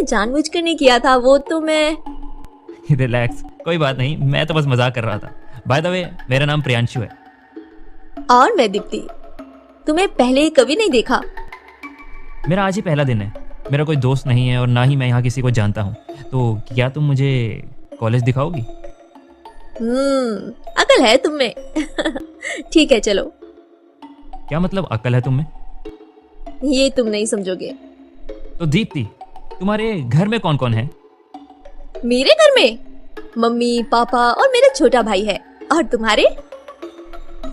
जानबूझकर नहीं किया था, वो तो मैं। रिलैक्स, कोई बात नहीं, मैं तो बस मजाक कर रहा था। बाय द वे, मेरा नाम प्रियांशु है। और मैं दीप्ति। तुम्हें पहले कभी नहीं देखा। मेरा आज ही पहला दिन है। मेरा कोई दोस्त नहीं है और ना ही मैं यहाँ किसी को जानता हूँ, तो क्या तुम मुझे कॉलेज दिखाओगी? अकल है तुम में। ठीक है चलो। क्या मतलब अक्ल है तुम में? ये तुम नहीं समझोगे। तो दीप्ति, तुम्हारे घर में कौन कौन है? मेरे घर में मम्मी, पापा और मेरा छोटा भाई है। और तुम्हारे?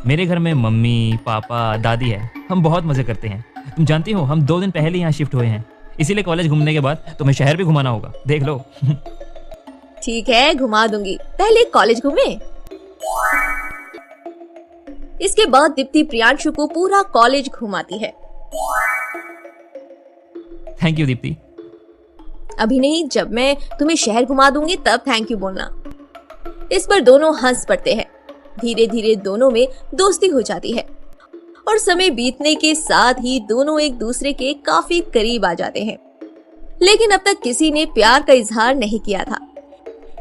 मेरे घर में मम्मी, पापा, दादी है। हम बहुत मजे करते हैं। तुम जानती हो, हम 2 दिन पहले यहाँ शिफ्ट हुए हैं, इसीलिए कॉलेज घूमने के बाद तुम्हें शहर भी घुमाना होगा, देख लो। ठीक है, घुमा दूंगी। पहले कॉलेज घूमे। इसके बाद दीप्ति प्रियांशु को पूरा कॉलेज घुमाती है। Thank you Deepti. अभी नहीं, जब मैं तुम्हें शहर घुमा दूंगी तब थैंक यू बोलना। इस पर दोनों हंस पड़ते हैं। धीरे धीरे दोनों में दोस्ती हो जाती है और समय बीतने के साथ ही दोनों एक दूसरे के काफी करीब आ जाते हैं। लेकिन अब तक किसी ने प्यार का इजहार नहीं किया था,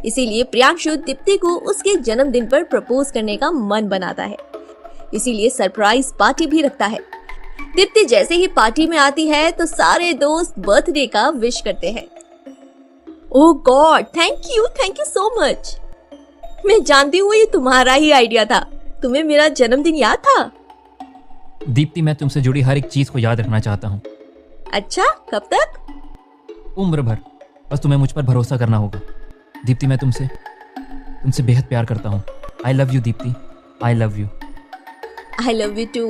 इसीलिए प्रियांशु दीप्ति को उसके जन्मदिन पर प्रपोज करने का मन बनाता है। इसीलिए सरप्राइज पार्टी भी रखता है। दीप्ति जैसे ही पार्टी में आती है तो सारे दोस्त बर्थडे का विश करते हैं। Oh God, thank you so much. मैं जानती हूँ ये तुम्हारा ही आइडिया था। तुम्हें मेरा जन्मदिन याद था? दीप्ति, मैं तुमसे जुड़ी हर एक चीज को याद रखना चाहता हूँ। अच्छा, कब तक? उम्र भर। बस तुम्हें मुझ पर भरोसा करना होगा। दीप्ति, मैं तुमसे बेहद प्यार करता हूँ। I love you Deepti, I love you. I love you too.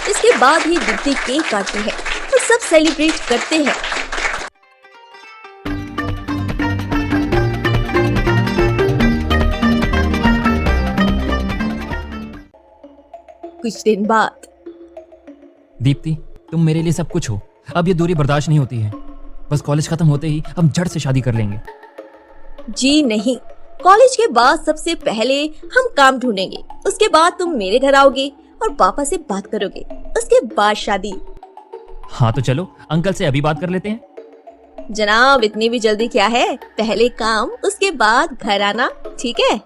इसके बाद ही दीप्ति केक काटती है और सब सेलिब्रेट करते हैं। कुछ दिन बाद। दीप्ति, तुम मेरे लिए सब कुछ हो। अब ये दूरी बर्दाश्त नहीं होती है। बस कॉलेज खत्म होते ही हम झट से शादी कर लेंगे। जी नहीं, कॉलेज के बाद सबसे पहले हम काम ढूंढेंगे। उसके बाद तुम मेरे घर आओगे और पापा से बात करोगे। उसके बाद शादी। हाँ तो चलो, अंकल से अभी बात कर लेते हैं। जनाब, इतनी भी जल्दी क्या है? पहले काम, उसके बाद घर आना, ठीक है?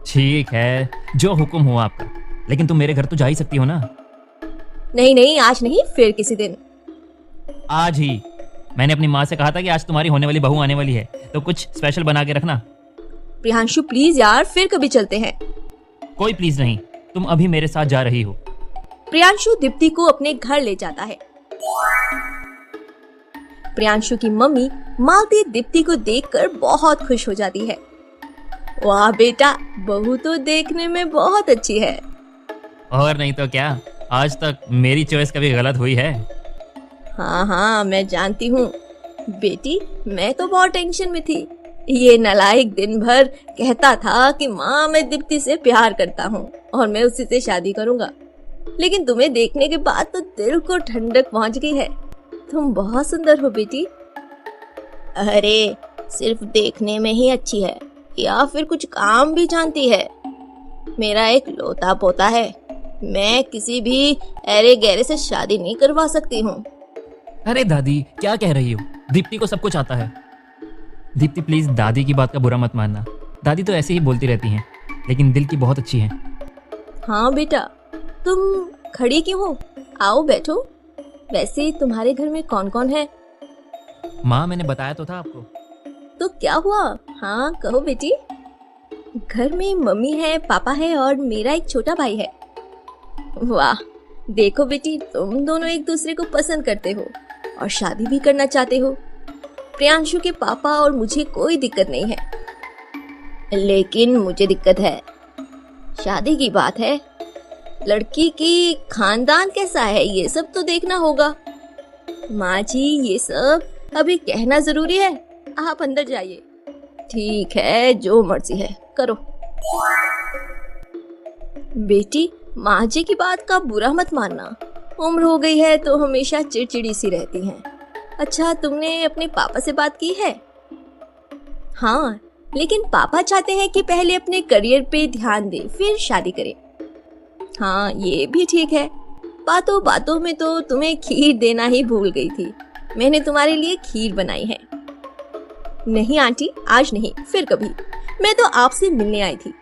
ठीक है, जो हुक्म हो आपका। लेकिन तुम मेरे घर तो जा ही सकती हो ना? नहीं, आज नहीं, फिर किसी दिन। आज ही। मैंने अपनी माँ से कहा था कि आज तुम्हारी होने वाली बहू आने वाली है, तो कुछ स्पेशल बना के रखना। प्रियांशु प्लीज यार, फिर कभी चलते हैं। कोई प्लीज नहीं, तुम अभी मेरे साथ जा रही हो। प्रियांशु दीप्ति को अपने घर ले जाता है। प्रियांशु की मम्मी मालती दीप्ति को देखकर बहुत खुश हो जाती है। वाह बेटा, बहू तो देखने में बहुत अच्छी है। और नहीं तो क्या, आज तक मेरी चॉइस कभी गलत हुई है? हाँ, मैं जानती हूँ बेटी, मैं तो बहुत टेंशन में थी। ये नालायक दिन भर कहता था कि माँ, मैं दीप्ति से प्यार करता हूँ और मैं उसी से शादी करूँगा। लेकिन तुम्हें देखने के बाद तो दिल को ठंडक पहुँच गई है। तुम बहुत सुंदर हो बेटी। अरे, सिर्फ देखने में ही अच्छी है या फिर कुछ काम भी जानती है? मेरा एक लौता पोता है, मैं किसी भी अरे गहरे से शादी नहीं करवा सकती हूँ। अरे दादी, क्या कह रही हो? दीप्ति को सब कुछ आता है। दीप्ति प्लीज, दादी की बात का बुरा मत मानना। दादी तो ऐसे ही बोलती रहती हैं, लेकिन दिल की बहुत अच्छी हैं। हाँ बेटा, तुम खड़ी क्यों हो? आओ बैठो। वैसे तुम्हारे घर में कौन कौन है? माँ, मैंने बताया तो था आपको। तो क्या हुआ? हाँ कहो बेटी। घर में मम्मी है, पापा है और मेरा एक छोटा भाई है। वाह, देखो बेटी, तुम दोनों एक दूसरे को पसंद करते हो और शादी भी करना चाहते हो। प्रियांशु के पापा और मुझे कोई दिक्कत नहीं है, लेकिन मुझे दिक्कत है। शादी की बात है, लड़की की खानदान कैसा है ये सब तो देखना होगा। माँ जी, ये सब अभी कहना जरूरी है? आप अंदर जाइए। ठीक है, जो मर्जी है करो। बेटी, माँ जी की बात का बुरा मत मानना। उम्र हो गई है तो हमेशा चिड़चिड़ी सी रहती हैं। अच्छा, तुमने अपने पापा से बात की है? हाँ, लेकिन पापा चाहते हैं कि पहले अपने करियर पे ध्यान दे, फिर शादी करें। हाँ, ये भी ठीक है। बातों बातों में तो तुम्हें खीर देना ही भूल गई थी। मैंने तुम्हारे लिए खीर बनाई है। नहीं आंटी, आज नहीं, फिर कभी। मैं तो आपसे मिलने आई थी।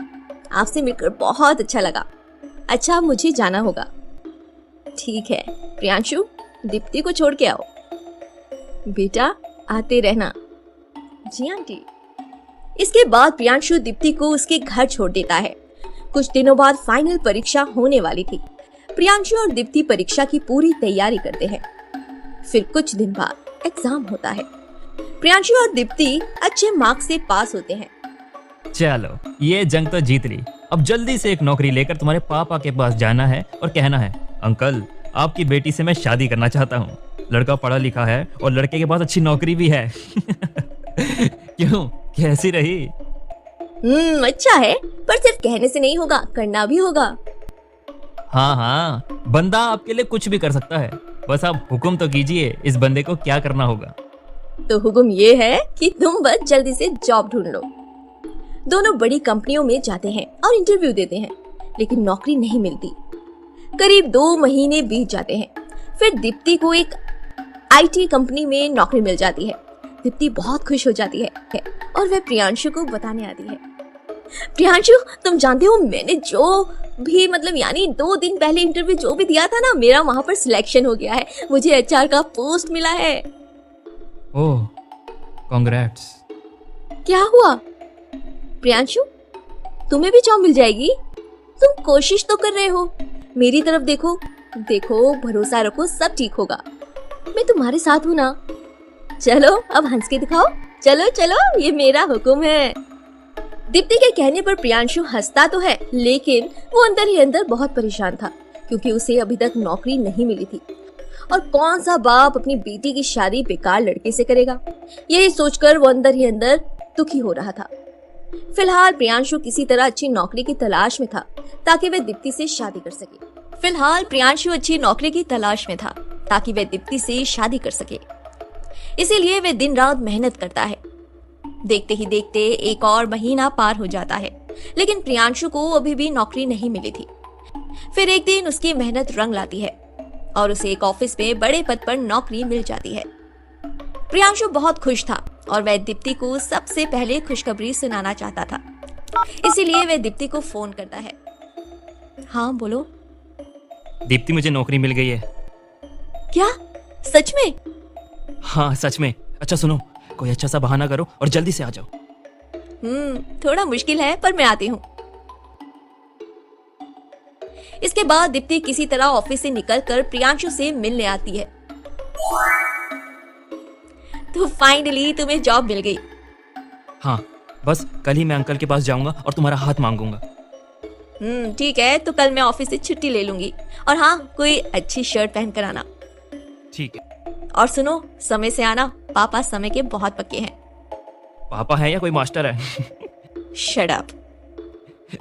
आपसे मिलकर बहुत अच्छा लगा। अच्छा, मुझे जाना होगा। ठीक है प्रियांशु, दीप्ति को छोड़ के आओ। बेटा, आते रहना। जी आंटी। इसके बाद प्रियांशु दीप्ति को उसके घर छोड़ देता है। कुछ दिनों बाद फाइनल परीक्षा होने वाली थी। प्रियांशु और दीप्ति परीक्षा की पूरी तैयारी करते हैं। फिर कुछ दिन बाद एग्जाम होता है। प्रियांशु और दीप्ति अच्छे मार्क्स से पास होते हैं। चलो, ये जंग तो जीत ली। अब जल्दी से एक नौकरी लेकर तुम्हारे पापा के पास जाना है और कहना है, अंकल, आपकी बेटी से मैं शादी करना चाहता हूँ। लड़का पढ़ा लिखा है और लड़के के पास अच्छी नौकरी भी है। क्यों, कैसी रही? अच्छा है, पर सिर्फ कहने से नहीं होगा, करना भी होगा। हाँ हाँ, बंदा आपके लिए कुछ भी कर सकता है। बस आप हुक्म तो कीजिए, इस बंदे को क्या करना होगा। तो हुक्म ये है कि तुम बस जल्दी से जॉब ढूंढ लो। दोनों बड़ी कंपनियों में जाते हैं और इंटरव्यू देते हैं, लेकिन नौकरी नहीं मिलती। करीब 2 महीने बीत जाते हैं। फिर दीप्ति को एक आईटी कंपनी में नौकरी मिल जाती है। दीप्ति बहुत खुश हो जाती है और वह प्रियांशु को बताने आती है। प्रियांशु, तुम जानते हो, मैंने जो भी यानी 2 दिन पहले इंटरव्यू जो भी दिया था ना, मेरा वहां पर सिलेक्शन हो गया है। मुझे एचआर का पोस्ट मिला है। ओह, कांग्रेट्स। क्या हुआ प्रियांशु, तुम्हें भी जॉब मिल जाएगी? तुम कोशिश तो कर रहे हो। मेरी तरफ देखो, देखो, भरोसा रखो, सब ठीक होगा। मैं तुम्हारे साथ हूँ ना। चलो अब हंस के दिखाओ। चलो चलो, ये मेरा हुक्म है। दीप्ति के कहने पर प्रियांशु हंसता तो है, लेकिन वो अंदर ही अंदर बहुत परेशान था, क्योंकि उसे अभी तक नौकरी नहीं मिली थी। और कौन सा बाप अपनी बेटी की शादी बेकार लड़के से करेगा, यही सोचकर वो अंदर ही अंदर दुखी हो रहा था। फिलहाल प्रियांशु किसी तरह अच्छी नौकरी की तलाश में था, ताकि वह दीप्ति से शादी कर सके। इसीलिए वह दिन रात मेहनत करता है। देखते ही देखते एक और महीना पार हो जाता है, लेकिन प्रियांशु को अभी भी नौकरी नहीं मिली थी। फिर एक दिन उसकी मेहनत रंग लाती है और उसे एक ऑफिस में बड़े पद पर नौकरी मिल जाती है। प्रियांशु बहुत खुश था और वह दीप्ति को सबसे पहले खुशखबरी सुनाना चाहता था। इसीलिए वह दीप्ति को फोन करता है। हाँ बोलो। दीप्ति, मुझे नौकरी मिल गई है। क्या, सच में? हाँ, सच में। अच्छा सुनो, कोई अच्छा सा बहाना करो और जल्दी से आ जाओ। थोड़ा मुश्किल है, पर मैं आती हूँ। इसके बाद दीप्ति किसी तरह ऑफिस से निकलकर प्रियांशु से मिलने आती है। तो फाइनली तुम्हें जॉब मिल गई। हाँ, बस कल ही मैं अंकल के पास जाऊंगा और तुम्हारा हाथ मांगूंगा। ठीक है, तो कल मैं ऑफिस से छुट्टी ले लूंगी। और हाँ, कोई अच्छी शर्ट पहन कर आना। ठीक है। और सुनो, समय से आना, पापा समय के बहुत पक्के हैं। पापा है या कोई मास्टर है? Shut up.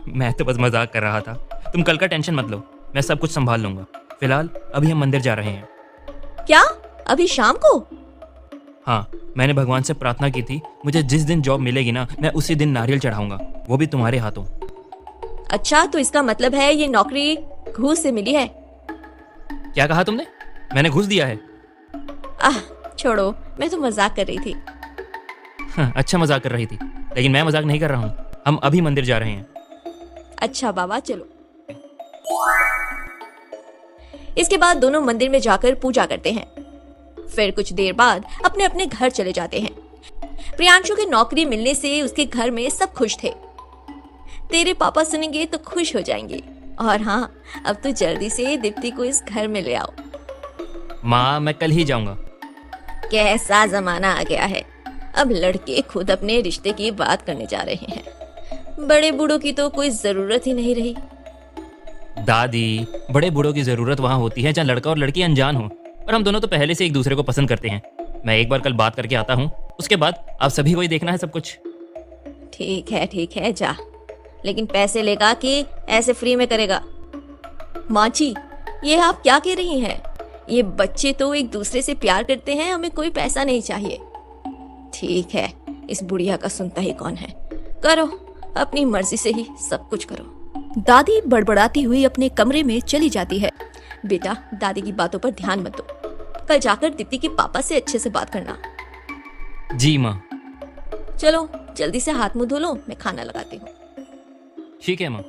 मैं तो बस मजाक कर रहा था। तुम कल का टेंशन मत लो, मैं सब कुछ संभाल लूंगा। फिलहाल अभी हम मंदिर जा रहे हैं। क्या, अभी शाम को? हाँ, मैंने भगवान से प्रार्थना की थी, मुझे जिस दिन जॉब मिलेगी ना, मैं उसी दिन नारियल चढ़ाऊंगा, वो भी तुम्हारे हाथों। अच्छा, तो इसका मतलब है ये नौकरी घूस से मिली है? क्या कहा तुमने? मैंने घूस दिया है? छोड़ो, मैं तो मजाक कर रही थी। हाँ, अच्छा मजाक कर रही थी, लेकिन मैं मजाक नहीं कर रहा हूँ। हम अभी मंदिर जा रहे हैं। अच्छा बाबा, चलो। इसके बाद दोनों मंदिर में जाकर पूजा करते हैं। फिर कुछ देर बाद अपने अपने घर चले जाते हैं। प्रियांशु की नौकरी मिलने से उसके घर में सब खुश थे। तेरे पापा सुनेंगे तो खुश हो जाएंगे। और हाँ, अब तो जल्दी से दीप्ति को इस घर में ले आओ। माँ, मैं कल ही जाऊंगा। कैसा जमाना आ गया है, अब लड़के खुद अपने रिश्ते की बात करने जा रहे हैं। बड़े बूढ़ों की तो कोई जरूरत ही नहीं रही। दादी, बड़े बूढ़ों की जरूरत वहाँ होती है जहाँ लड़का और लड़की अनजान हो, और हम दोनों तो पहले से एक दूसरे को पसंद करते हैं। मैं एक बार कल बात करके आता हूँ, उसके बाद आप सभी को ही देखना है सब कुछ। ठीक है, जा, लेकिन पैसे लेगा कि ऐसे फ्री में करेगा? माँ जी, ये आप क्या कह रही हैं? ये बच्चे तो एक दूसरे से प्यार करते हैं, हमें कोई पैसा नहीं चाहिए। ठीक है, इस बुढ़िया का सुनता ही कौन है। करो, अपनी मर्जी से ही सब कुछ करो। दादी बड़बड़ाती हुई अपने कमरे में चली जाती है। बेटा दादी की बातों पर ध्यान मत दो, कल जाकर दीप्ति के पापा से अच्छे से बात करना। जी माँ। चलो जल्दी से हाथ मुंह धो लो, मैं खाना लगाती हूँ। ठीक है माँ।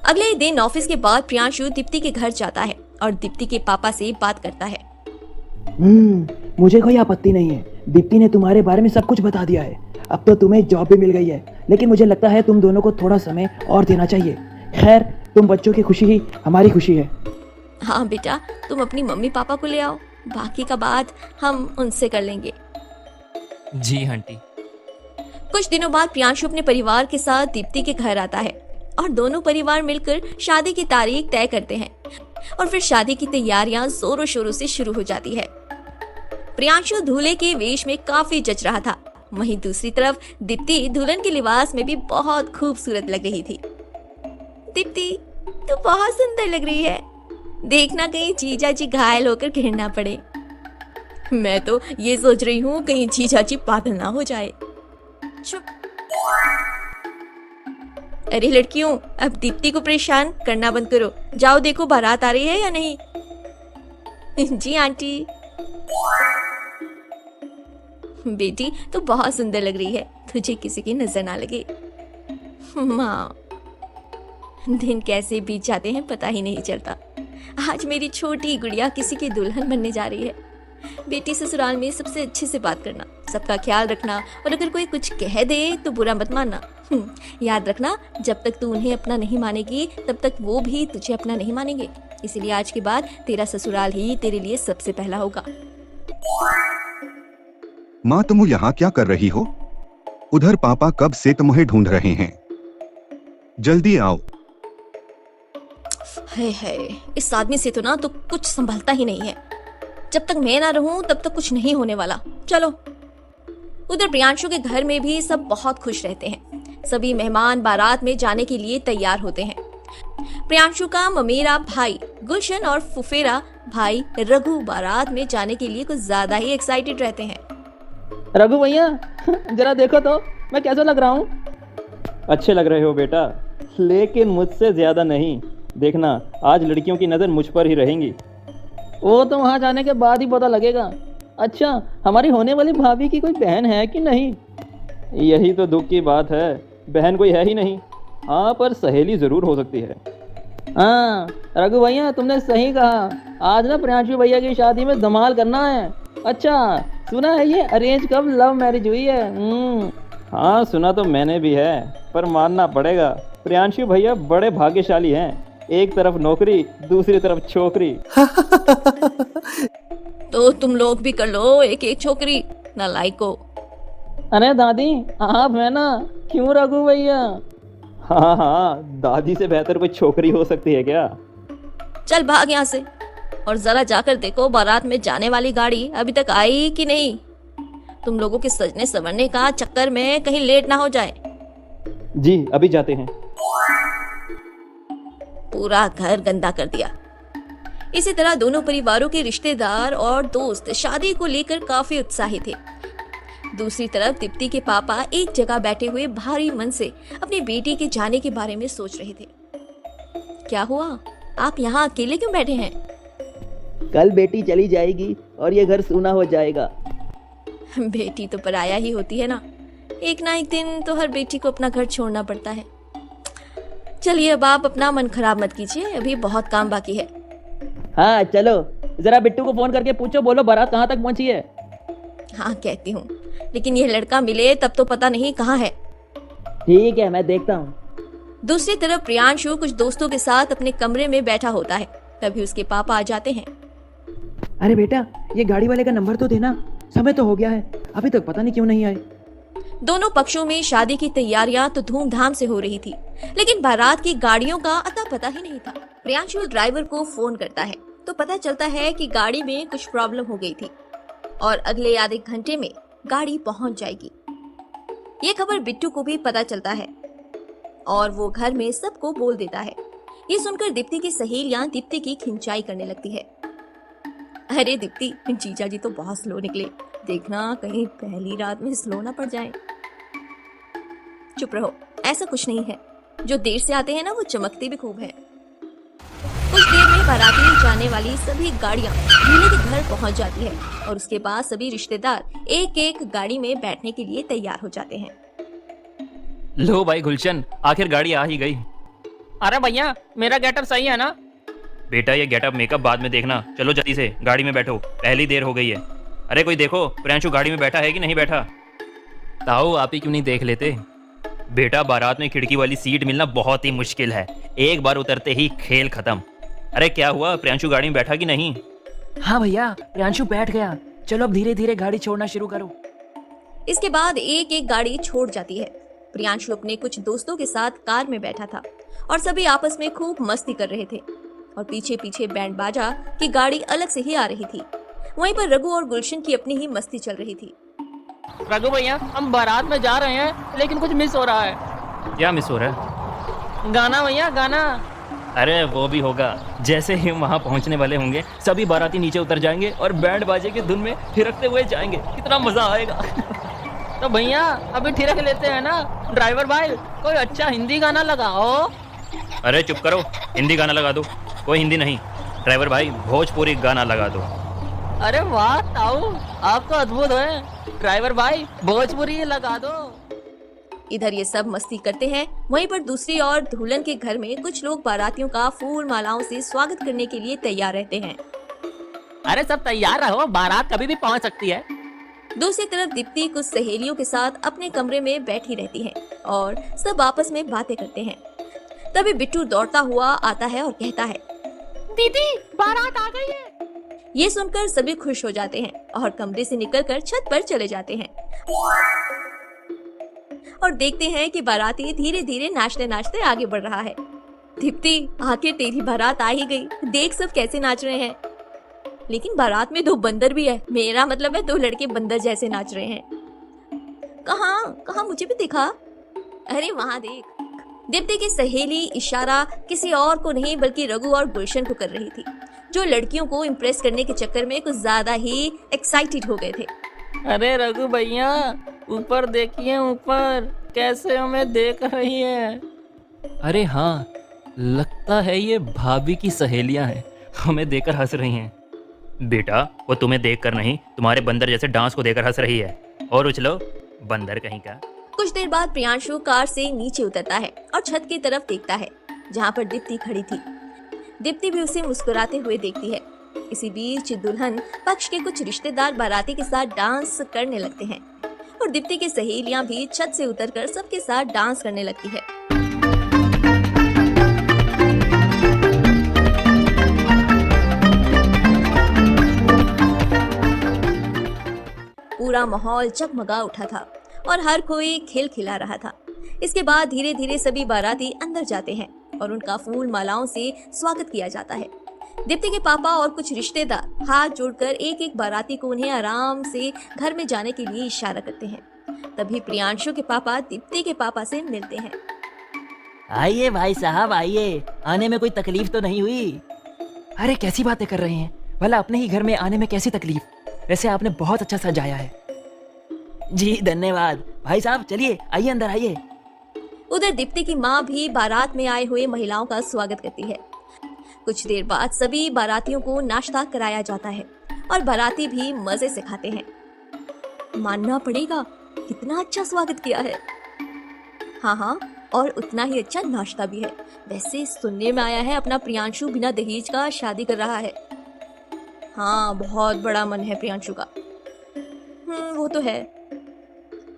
अगले दिन ऑफिस के बाद प्रियांशु दीप्ति के घर जाता है और दीप्ति के पापा से बात करता है। मुझे कोई आपत्ति नहीं है। दीप्ति ने तुम्हारे बारे में सब कुछ बता दिया है। अब तो तुम्हें जॉब भी मिल गई है, लेकिन मुझे लगता है तुम दोनों को थोड़ा समय और देना चाहिए। खैर, तुम बच्चों की खुशी ही हमारी खुशी है। हाँ बेटा, तुम अपनी मम्मी पापा को ले आओ, बाकी का बात हम उनसे कर लेंगे। जी आंटी। कुछ दिनों बाद प्रियांशु अपने परिवार के साथ दीप्ति के घर आता है और दोनों परिवार मिलकर शादी की तारीख तय करते हैं और फिर शादी की तैयारियां जोरों शोरों से शुरू हो जाती है। प्रियांशु दूल्हे के वेश में काफी जच रहा था, वहीं दूसरी तरफ दीप्ति दुल्हन के लिबास में भी बहुत खूबसूरत लग रही थी। दीप्ति, तू बहुत सुंदर लग रही है, देखना कहीं जीजा जी घायल होकर गिर ना पड़े। मैं तो ये सोच रही हूँ कहीं जीजा जी पागल ना हो जाए। चुप। अरे लड़कियों, अब दीप्ति को परेशान करना बंद करो, जाओ देखो बारात आ रही है या नहीं। जी आंटी। बेटी तो बहुत सुंदर लग रही है, तुझे किसी की नजर ना लगे। माँ, दिन कैसे बीत जाते हैं पता ही नहीं चलता। आज मेरी छोटी गुड़िया किसी की दुल्हन बनने जा रही है। बेटी ससुराल में सबसे अच्छे से बात करना, सबका ख्याल रखना और अगर कोई कुछ कह दे तो बुरा मत मानना। याद रखना, जब तक तू उन्हें अपना नहीं मानेगी तब तक वो भी तुझे अपना नहीं मानेंगे। इसीलिए आज के बाद तेरा ससुराल ही तेरे लिए सबसे पहला होगा। माँ, तुम यहाँ क्या कर रही हो? उधर पापा कब से तुम्हें ढूंढ रहे हैं, जल्दी आओ। है इस आदमी से तो ना तो कुछ संभलता ही नहीं है। जब तक मैं ना रहूं तब तक कुछ नहीं होने वाला। चलो। उधर प्रियांशु के घर में भी सब बहुत खुश रहते हैं। सभी मेहमान बारात में जाने के लिए तैयार होते हैं। प्रियांशु का ममेरा भाई गुलशन और फुफेरा भाई रघु बारात में जाने के लिए कुछ ज्यादा ही एक्साइटेड रहते हैं। रघु भैया, जरा देखो तो मैं कैसा लग रहा हूँ। अच्छे लग रहे हो बेटा, लेकिन मुझसे ज़्यादा नहीं। देखना, आज लड़कियों की नज़र मुझ पर ही रहेंगी। वो तो वहाँ जाने के बाद ही पता लगेगा। अच्छा, हमारी होने वाली भाभी की कोई बहन है कि नहीं? यही तो दुख की बात है, बहन कोई है ही नहीं। हाँ, पर सहेली ज़रूर हो सकती है। हाँ रघु भैया, तुमने सही कहा। आज ना प्रियांशु भैया की शादी में धमाल करना है। अच्छा, सुना है ये अरेंज कब लव मैरिज हुई है? हाँ, सुना तो मैंने भी है, पर मानना पड़ेगा प्रियांशु भैया बड़े भाग्यशाली हैं। एक तरफ नौकरी, दूसरी तरफ छोकरी। तो तुम लोग भी कर लो एक एक छोकरी, नालायको। अरे दादी, आप है ना? क्यों रघु भैया? हाँ, दादी से बेहतर कोई छोकरी हो सकती है क्या? चल भाग यहाँ से और जरा जाकर देखो बारात में जाने वाली गाड़ी अभी तक आई कि नहीं। तुम लोगों के सजने संवरने का चक्कर में कहीं लेट ना हो जाए। जी, अभी जाते हैं। पूरा घर गंदा कर दिया। इसी तरह दोनों परिवारों के रिश्तेदार और दोस्त शादी को लेकर काफी उत्साहित थे। दूसरी तरफ दीप्ति के पापा एक जगह बैठे हुए भारी मन से अपनी बेटी के जाने के बारे में सोच रहे थे। क्या हुआ? आप यहाँ अकेले क्यों बैठे हैं? कल बेटी चली जाएगी और ये घर सूना हो जाएगा। बेटी तो पराया ही होती है ना, एक ना एक दिन तो हर बेटी को अपना घर छोड़ना पड़ता है। चलिए अब आप अपना मन खराब मत कीजिए, अभी बहुत काम बाकी है। हाँ चलो, जरा बिट्टू को फोन करके पूछो, बोलो बारात कहाँ तक पहुंची है। हाँ कहती हूँ, लेकिन ये लड़का मिले तब तो पता नहीं कहाँ है। ठीक है, मैं देखता हूँ। दूसरी तरफ प्रियांशु कुछ दोस्तों के साथ अपने कमरे में बैठा होता है, तभी उसके पापा आ जाते हैं। अरे बेटा, ये गाड़ी वाले का नंबर तो देना, समय तो हो गया है, अभी तक पता नहीं क्यों नहीं आए। दोनों पक्षों में शादी की तैयारियां तो धूमधाम से हो रही थी, लेकिन बारात की गाड़ियों का अता पता ही नहीं था। प्रियांशु ड्राइवर को फोन करता है तो पता चलता है कि गाड़ी में कुछ प्रॉब्लम हो गई थी और अगले आधे घंटे में गाड़ी पहुंच जाएगी। ये खबर बिट्टू को भी पता चलता है और वो घर में सबको बोल देता है। ये सुनकर दीप्ति की सहेलियां दीप्ति की खिंचाई करने लगती है। अरे दीप्ति, जीजा जी तो बहुत स्लो निकले, देखना कहीं पहली रात में स्लो ना पड़ जाए। चुप रहो, ऐसा कुछ नहीं है, जो देर से आते हैं ना वो चमकते भी खूब है। कुछ देर में बाराती जाने वाली सभी गाड़ियां दूल्हे के घर पहुंच जाती है और उसके बाद सभी रिश्तेदार एक एक गाड़ी में बैठने के लिए तैयार हो जाते हैं। लो भाई गुलशन, आखिर गाड़ी आ ही गई। अरे भैया, मेरा गेटअप सही है ना? बेटा ये गेटअप मेकअप बाद में देखना, चलो जल्दी से गाड़ी में बैठो, पहली देर हो गई है। अरे कोई देखो प्रियांशु गाड़ी में बैठा है कि नहीं बैठा। ताऊ आप ही क्यों नहीं देख लेते? बेटा बारात में खिड़की वाली सीट मिलना बहुत ही मुश्किल है, एक बार उतरते ही खेल खत्म। अरे क्या हुआ, प्रियांशु गाड़ी में बैठा कि नहीं? हाँ भैया, प्रियांशु बैठ गया। चलो अब धीरे धीरे गाड़ी छोड़ना शुरू करो। इसके बाद एक एक गाड़ी छोड़ जाती है। प्रियांशु अपने कुछ दोस्तों के साथ कार में बैठा था और सभी आपस में खूब मस्ती कर रहे थे और पीछे पीछे बैंड बाजा की गाड़ी अलग से ही आ रही थी। वहीं पर रघु और गुलशन की अपनी ही मस्ती चल रही थी। रघु भैया, हम बारात में जा रहे हैं लेकिन कुछ मिस हो रहा है। क्या मिस हो रहा है? गाना भैया, गाना। अरे वो भी होगा, जैसे ही वहाँ पहुँचने वाले होंगे सभी बाराती नीचे उतर जाएंगे और बैंड बाजे की धुन में थिरकते हुए जाएंगे, कितना मजा आएगा। तो भैया अभी ठिरक लेते हैं ना। ड्राइवर भाई, कोई अच्छा हिंदी गाना लगाओ। अरे चुप करो, हिंदी गाना लगा दो। कोई हिंदी नहीं, ड्राइवर भाई भोजपुरी गाना लगा दो। अरे वाह ताऊ, आप तो अद्भुत हैं। ड्राइवर भाई भोजपुरी ही लगा दो। इधर ये सब मस्ती करते हैं, वहीं पर दूसरी ओर दुल्हन के घर में कुछ लोग बारातियों का फूल मालाओं से स्वागत करने के लिए तैयार रहते हैं। अरे सब तैयार रहो, बारात कभी भी पहुंच सकती है। दूसरी तरफ दीप्ति कुछ सहेलियों के साथ अपने कमरे में बैठी रहती है और सब आपस में बातें करते हैं। तभी बिट्टू दौड़ता हुआ आता है और कहता है, दीदी बारात आ गई है। ये सुनकर सभी खुश हो जाते हैं और कमरे से निकलकर छत पर चले जाते हैं और देखते हैं कि बाराती धीरे धीरे नाचते नाचते आगे बढ़ रहा है। दीप्ति, आखिर तेरी बारात आ ही गई, देख सब कैसे नाच रहे हैं। लेकिन बारात में 2 बंदर भी है, मेरा मतलब है 2 लड़के बंदर जैसे नाच रहे हैं। कहाँ मुझे भी दिखा। अरे वहाँ देख। दीप्ति की सहेली इशारा किसी और को नहीं बल्कि रघु और गुलशन को कर रही थी, जो लड़कियों को इम्प्रेस करने के चक्कर में कुछ ज्यादा ही एक्साइटेड हो गए थे। अरे रघु भैया, ऊपर देखिए, ऊपर कैसे हमें देख रही है। अरे हाँ, लगता है ये भाभी की सहेलियां हैं, हमें देखकर हंस रही हैं। बेटा वो तुम्हें देखकर नहीं, तुम्हारे बंदर जैसे डांस को देखकर हंस रही है। और उछलो बंदर कहीं का। कुछ देर बाद प्रियांशु कार से नीचे उतरता है और छत की तरफ देखता है जहाँ पर दीप्ति खड़ी थी। दीप्ति भी उसे मुस्कुराते हुए देखती है। इसी बीच दुल्हन पक्ष के कुछ रिश्तेदार बाराती के साथ डांस करने लगते हैं और दीप्ति की सहेलियां भी छत से उतरकर सबके साथ डांस करने लगती है। पूरा माहौल जगमगा उठा था और हर कोई खिलखिला रहा था। इसके बाद धीरे धीरे सभी बाराती अंदर जाते हैं और उनका फूल मालाओं से स्वागत किया जाता है। दीप्ति के पापा और कुछ रिश्तेदार हाथ जोड़कर एक एक बाराती को उन्हें आराम से घर में जाने के लिए इशारा करते हैं। तभी प्रियांशु के पापा दीप्ति के पापा से मिलते हैं। आइए भाई साहब, आइए। आने में कोई तकलीफ तो नहीं हुई? अरे कैसी बातें कर रहे हैं, भला अपने ही घर में आने में कैसी तकलीफ? वैसे आपने बहुत अच्छा सजाया है। जी धन्यवाद भाई साहब, चलिए आइए अंदर आइए। उधर दीप्ति की माँ भी बारात में आए हुए महिलाओं का स्वागत करती है। कुछ देर बाद सभी बारातियों को नाश्ता कराया जाता है और बाराती भी मजे से खाते हैं। मानना पड़ेगा, कितना अच्छा स्वागत किया है। हाँ, और उतना ही अच्छा नाश्ता भी है। वैसे सुनने में आया है अपना प्रियांशु बिना दहेज का शादी कर रहा है। हाँ, बहुत बड़ा मन है प्रियांशु का। वो तो है।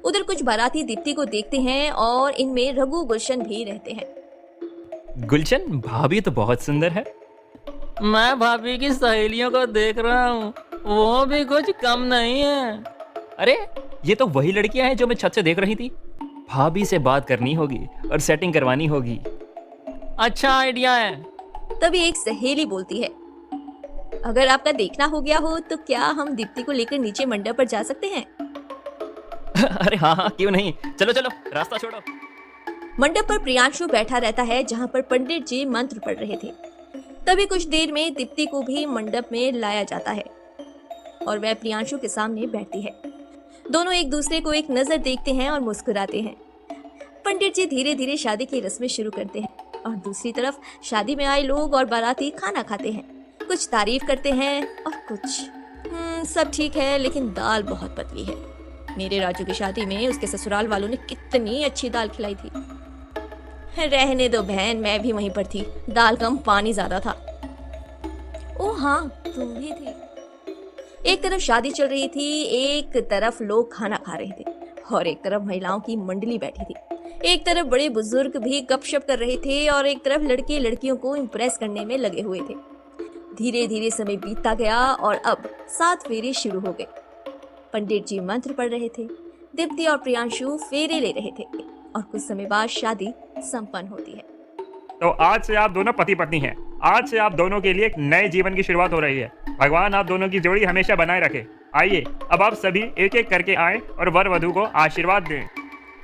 उधर कुछ बाराती दीप्ति को देखते हैं और इनमें रघु गुलशन भी रहते हैं। गुलशन, भाभी तो बहुत सुंदर है। मैं भाभी की सहेलियों को देख रहा हूँ, वो भी कुछ कम नहीं है। अरे ये तो वही लड़कियां हैं जो मैं छत से देख रही थी। भाभी से बात करनी होगी और सेटिंग करवानी होगी। अच्छा आइडिया है। तभी एक सहेली बोलती है, अगर आपका देखना हो गया हो तो क्या हम दीप्ति को लेकर नीचे मंडप पर जा सकते हैं? अरे हाँ, क्यों नहीं, चलो चलो, रास्ता छोड़ो। मंडप पर प्रियांशु बैठा रहता है जहाँ पर पंडित जी मंत्र पढ़ रहे थे। तभी कुछ देर में दीप्ति को भी मंडप में लाया जाता है और वह प्रियांशु के सामने बैठती है। दोनों एक दूसरे को एक नजर देखते हैं और मुस्कुराते हैं। पंडित जी धीरे धीरे शादी की रस्में शुरू करते हैं और दूसरी तरफ शादी में आए लोग और बाराती खाना खाते हैं, कुछ तारीफ करते हैं और कुछ सब ठीक है, लेकिन दाल बहुत पतली है। मेरे राजू की शादी में उसके ससुराल वालों ने कितनी अच्छी दाल खिलाई थी। रहने दो बहन, मैं भी वहीं पर थी, दाल कम पानी ज्यादा था। ओ हाँ, तुम भी थी। एक तरफ शादी चल रही थी, एक तरफ लोग खाना खा रहे थे और एक तरफ महिलाओं की मंडली बैठी थी। एक तरफ बड़े बुजुर्ग भी गपशप कर रहे थे और एक तरफ लड़के लड़कियों को इम्प्रेस करने में लगे हुए थे। धीरे धीरे समय बीतता गया और अब 7 फेरे शुरू हो गए। पंडित जी मंत्र पढ़ रहे थे, दीप्ति और प्रियांशु फेरे ले रहे थे और कुछ समय बाद शादी संपन्न होती है। तो आज से आप दोनों पति पत्नी हैं। आज से आप दोनों के लिए एक नए जीवन की शुरुआत हो रही है। भगवान आप दोनों की जोड़ी हमेशा बनाए रखे। आइए अब आप सभी एक एक करके आए और वर वधू को आशीर्वाद दें।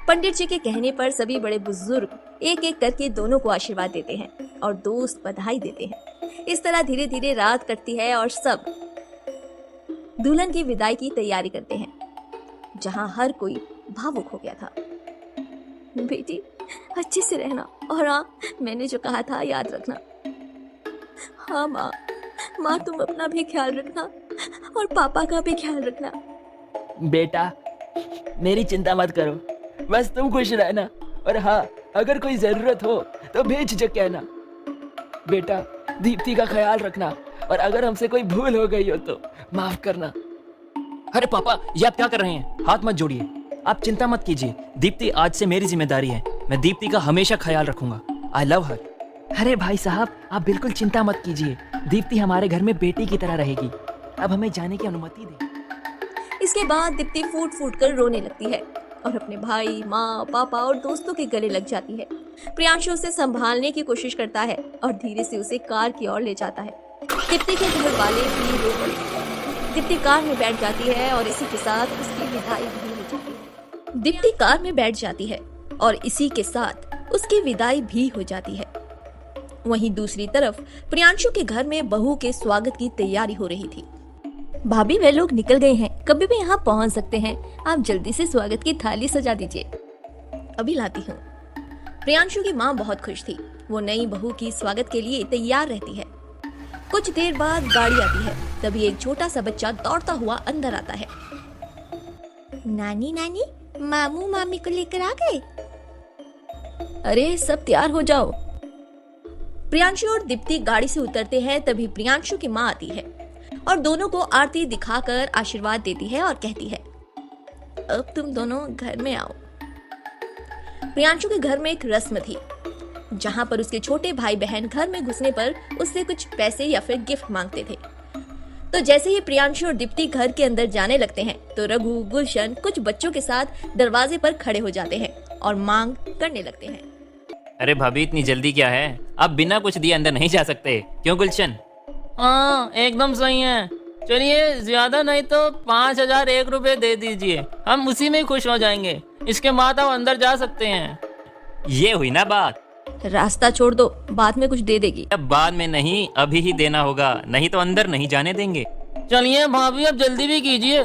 पंडित जी के कहने पर सभी बड़े बुजुर्ग एक एक करके दोनों को आशीर्वाद देते हैं और दोस्त बधाई देते हैं। इस तरह धीरे धीरे रात कटती है और सब दुल्हन की विदाई की तैयारी करते हैं, जहां हर कोई भावुक हो गया था। बेटी अच्छे से रहना, और हाँ, मैंने जो कहा था याद रखना। हाँ माँ तुम अपना भी ख्याल रखना और पापा का भी ख्याल रखना। बेटा मेरी चिंता मत करो, बस तुम खुश रहना। और हाँ, अगर कोई जरूरत हो तो बेझिझक कहना। बेटा दीप्ति का ख्याल रखना, और अगर हमसे कोई भूल हो गई हो तो माफ करना। अरे पापा, ये आप क्या कर रहे हैं? हाथ मत जोड़िए। आप चिंता मत कीजिए, दीप्ति आज से मेरी जिम्मेदारी है। मैं दीप्ति का हमेशा ख्याल रखूंगा। आई लव हर। अरे भाई साहब, आप बिल्कुल चिंता मत कीजिए, दीप्ति हमारे घर में बेटी की तरह रहेगी। अब हमें जाने की अनुमति दें। इसके बाद दीप्ति फूट फूट कर रोने लगती है और अपने भाई, माँ, पापा और दोस्तों के गले लग जाती है। प्रियांशु उसे संभालने की कोशिश करता है और धीरे से उसे कार की ओर ले जाता है। दीप्ति के घर वाले भी रो पड़े। दीप्ति कार में बैठ जाती है और इसी के साथ उसकी विदाई भी हो जाती है। दीप्ति कार में बैठ जाती है और इसी के साथ उसकी विदाई भी हो जाती है। वहीं दूसरी तरफ प्रियांशु के घर में बहू के स्वागत की तैयारी हो रही थी। भाभी, वे लोग निकल गए हैं, कभी भी यहाँ पहुँच सकते हैं। आप जल्दी से स्वागत की थाली सजा दीजिए। अभी लाती हूँ। प्रियांशु की माँ बहुत खुश थी। वो नई बहू की स्वागत के लिए तैयार रहती है। कुछ देर बाद गाड़ी आती है। तभी एक छोटा सा बच्चा दौड़ता हुआ अंदर आता है। नानी नानी, मामू मामी को लेकर आ गए। अरे सब तैयार हो जाओ। प्रियांशु और दीप्ति गाड़ी से उतरते हैं। तभी प्रियांशु की माँ आती है और दोनों को आरती दिखाकर आशीर्वाद देती है और कहती है, अब तुम दोनों घर में आओ। प्रियांशु के घर में एक रस्म थी, जहां पर उसके छोटे भाई बहन घर में घुसने पर उससे कुछ पैसे या फिर गिफ्ट मांगते थे। तो जैसे ही प्रियांशु और दीप्ति घर के अंदर जाने लगते हैं तो रघु, गुलशन कुछ बच्चों के साथ दरवाजे पर खड़े हो जाते हैं और मांग करने लगते हैं। अरे भाभी, इतनी जल्दी क्या है? आप बिना कुछ दिए अंदर नहीं जा सकते, क्यों गुलशन? हाँ एकदम सही है। चलिए ज्यादा नहीं तो 5001 रुपए दे दीजिए, हम उसी में खुश हो जाएंगे। इसके बाद आप अंदर जा सकते हैं। ये हुई ना बात। रास्ता छोड़ दो, बाद में कुछ दे देगी। अब बाद में नहीं, अभी ही देना होगा, नहीं तो अंदर नहीं जाने देंगे। चलिए भाभी, अब जल्दी भी कीजिए।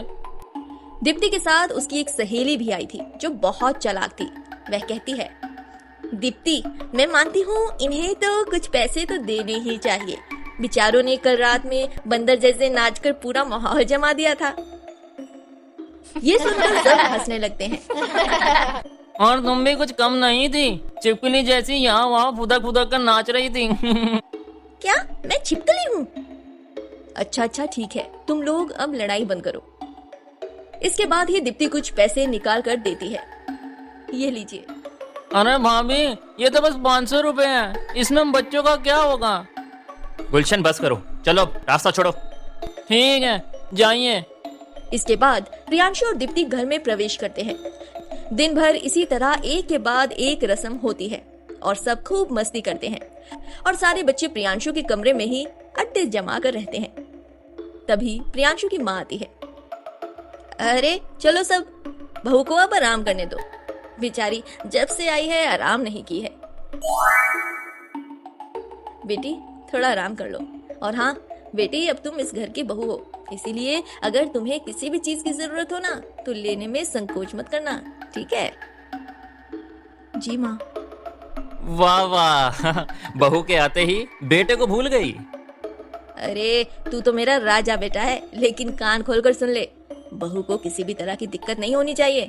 दीप्ति के साथ उसकी एक सहेली भी आई थी जो बहुत चालाक थी। वह कहती है, दीप्ति मैं मानती हूँ इन्हें तो कुछ पैसे तो देने ही चाहिए। बेचारों ने कल रात में बंदर जैसे नाचकर पूरा माहौल जमा दिया था। ये सुनकर सब हंसने लगते हैं। और तुम भी कुछ कम नहीं थी, चिपकली जैसी यहाँ वहाँ फुदक फुदक कर नाच रही थी। क्या मैं छिपकली हूँ? अच्छा ठीक है, तुम लोग अब लड़ाई बंद करो। इसके बाद ही दीप्ति कुछ पैसे निकाल कर देती है। ये लीजिए। अरे भाभी, ये तो बस 500 रुपए हैं, इसमें बच्चों का क्या होगा? गुलशन बस करो, चलो रास्ता छोड़ो। ठीक है, जाइए। इसके बाद प्रियांशु और दीप्ति घर में प्रवेश करते हैं। दिन भर इसी तरह एक के बाद एक रस्म होती है और सब खूब मस्ती करते हैं और सारे बच्चे प्रियांशु के कमरे में ही अड्डे जमा कर रहते हैं। तभी प्रियांशु की माँ आती है। अरे चलो सब, बहू को अब आराम करने दो, बेचारी जब से आई है आराम नहीं की है। बेटी थोड़ा आराम कर लो। और हाँ बेटी, अब तुम इस घर की बहू हो, इसीलिए अगर तुम्हें किसी भी चीज की जरूरत हो ना तो लेने में संकोच मत करना, ठीक है? जी माँ। वाह वाह बहू के आते ही बेटे को भूल गई। अरे तू तो मेरा राजा बेटा है, लेकिन कान खोलकर सुन ले, बहू को किसी भी तरह की दिक्कत नहीं होनी चाहिए।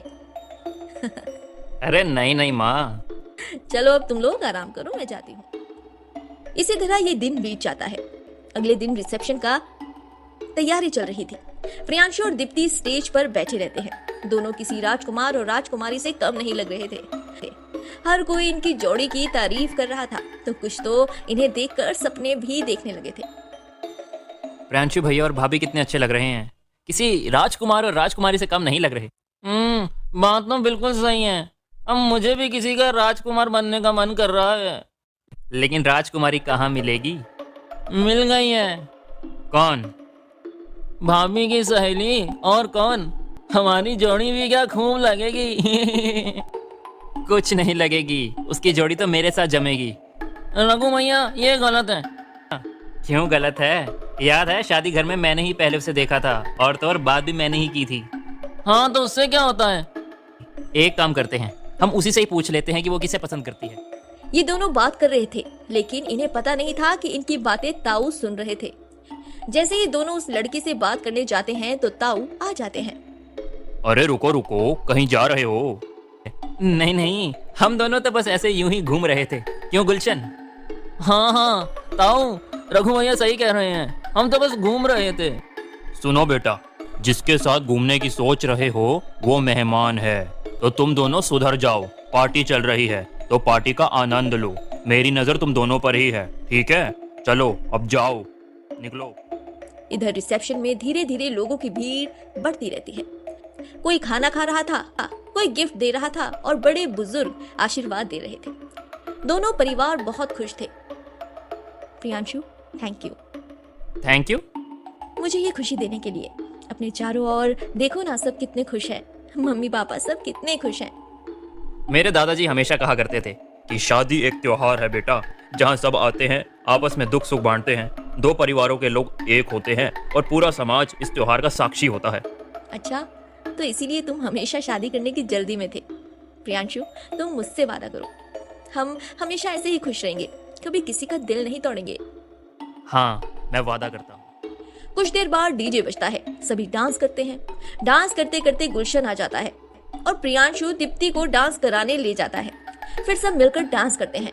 अरे नहीं नहीं माँ। चलो अब तुम लोग आराम करो, मैं जाती हूँ। इसी तरह ये दिन बीत जाता है। अगले दिन रिसेप्शन का तैयारी चल रही थी। प्रियांशु और दीप्ति स्टेज पर बैठे रहते हैं। दोनों किसी राजकुमार और राजकुमारी से कम नहीं लग रहे थे। हर कोई इनकी जोड़ी की तारीफ कर रहा था, तो कुछ तो इन्हें देखकर सपने भी देखने लगे थे। प्रियांशु भैया और भाभी कितने अच्छे लग रहे हैं, किसी राजकुमार और राजकुमारी से कम नहीं लग रहे। बात तो बिल्कुल सही है। अब मुझे भी किसी का राजकुमार बनने का मन कर रहा है। लेकिन राजकुमारी कहाँ मिलेगी? मिल गई है। कौन? भाभी की सहेली, और कौन? हमारी जोड़ी भी क्या खूब लगेगी। कुछ नहीं लगेगी, उसकी जोड़ी तो मेरे साथ जमेगी। रघु भैया ये गलत है। क्यों गलत है? याद है शादी घर में मैंने ही पहले उसे देखा था, और तो और बात भी मैंने ही की थी। हाँ तो उससे क्या होता है? एक काम करते हैं, हम उसी से ही पूछ लेते हैं कि वो किसे पसंद करती है। ये दोनों बात कर रहे थे, लेकिन इन्हें पता नहीं था कि इनकी बातें ताऊ सुन रहे थे। जैसे ही दोनों उस लड़की से बात करने जाते हैं तो ताऊ आ जाते हैं। अरे रुको रुको, कहीं जा रहे हो? नहीं नहीं, हम दोनों तो बस ऐसे यूं ही घूम रहे थे। क्यों गुलशन? हाँ हाँ ताऊ, रघु भैया सही कह रहे हैं, हम तो बस घूम रहे थे। सुनो बेटा, जिसके साथ घूमने की सोच रहे हो वो मेहमान है, तो तुम दोनों सुधर जाओ। पार्टी चल रही है तो पार्टी का आनंद लो। मेरी नजर तुम दोनों पर ही है, ठीक है? चलो अब जाओ, निकलो। इधर रिसेप्शन में धीरे धीरे लोगों की भीड़ बढ़ती रहती है। कोई खाना खा रहा था, कोई गिफ्ट दे रहा था, और बड़े बुजुर्ग आशीर्वाद दे रहे थे। दोनों परिवार बहुत खुश थे। Priyanshu, thank you. Thank you. मुझे ये खुशी देने के लिए। अपने चारों ओर देखो ना, सब कितने खुश हैं। मम्मी पापा सब कितने खुश हैं। मेरे दादाजी हमेशा कहा करते थे कि शादी एक त्योहार है बेटा, जहाँ सब आते हैं, आपस में दुख सुख बांटते हैं, दो परिवारों के लोग एक होते हैं और पूरा समाज इस त्योहार का साक्षी होता है। अच्छा, तो इसीलिए तुम हमेशा शादी करने की जल्दी में थे। प्रियांशु, तुम मुझसे वादा करो, हम हमेशा ऐसे ही खुश रहेंगे, कभी किसी का दिल नहीं तोड़ेंगे। हाँ, मैं वादा करता हूँ। कुछ देर बाद डीजे बजता है, सभी डांस करते हैं। डांस करते करते गुलशन आ जाता है और प्रियांशु दीप्ति को डांस कराने ले जाता है। फिर सब मिलकर डांस करते हैं।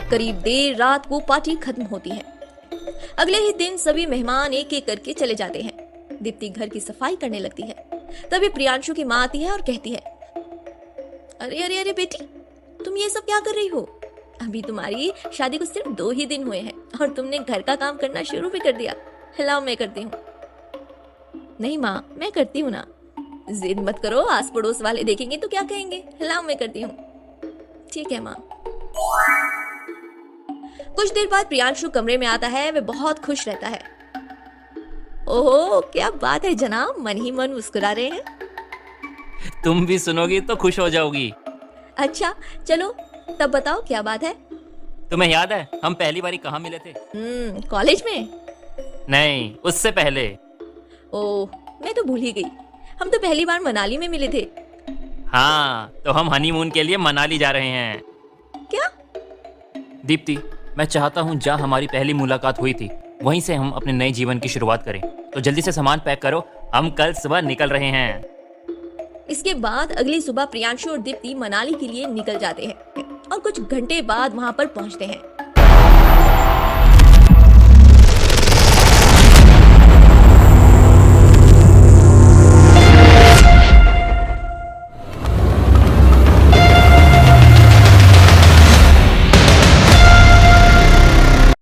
करीब देर रात को पार्टी खत्म होती है। अगले ही दिन सभी मेहमान एक एक करके चले जाते हैं। दीप्ति घर की सफाई करने लगती है। तभी प्रियांशु की माँ आती है और कहती है, अरे अरे अरे बेटी, तुम ये सब क्या कर रही हो? अभी तुम्हारी शादी को सिर्फ 2 ही दिन हुए हैं और तुमने घर का काम करना शुरू भी कर दिया। हिलाओ, मैं करती हूँ। नहीं माँ, मैं करती हूँ ना। जिद मत करो, आस पड़ोस वाले देखेंगे तो क्या कहेंगे। हिलाओ, मैं करती हूँ। ठीक है माँ। कुछ देर बाद प्रियांशु कमरे में आता है। वह बहुत खुश रहता है। ओहो, क्या बात है जनाब, मन ही मन मुस्कुरा रहे हैं। तुम भी सुनोगी तो खुश हो जाओगी। अच्छा चलो, तब बताओ क्या बात है। तुम्हें याद है हम पहली बारी कहाँ मिले थे? कॉलेज में? नहीं, उससे पहले। ओह, मैं तो भूल ही गई। हम तो पहली बार मनाली में मिले थे। हाँ, तो हम हनीमून के लिए मनाली जा रहे हैं। क्या? दीप्ति, मैं चाहता हूँ जहाँ हमारी पहली मुलाकात हुई थी वहीं से हम अपने नए जीवन की शुरुआत करें। तो जल्दी से सामान पैक करो, हम कल सुबह निकल रहे हैं। इसके बाद अगली सुबह प्रियांशु और दीप्ति मनाली के लिए निकल जाते हैं और कुछ घंटे बाद वहां पर पहुंचते हैं।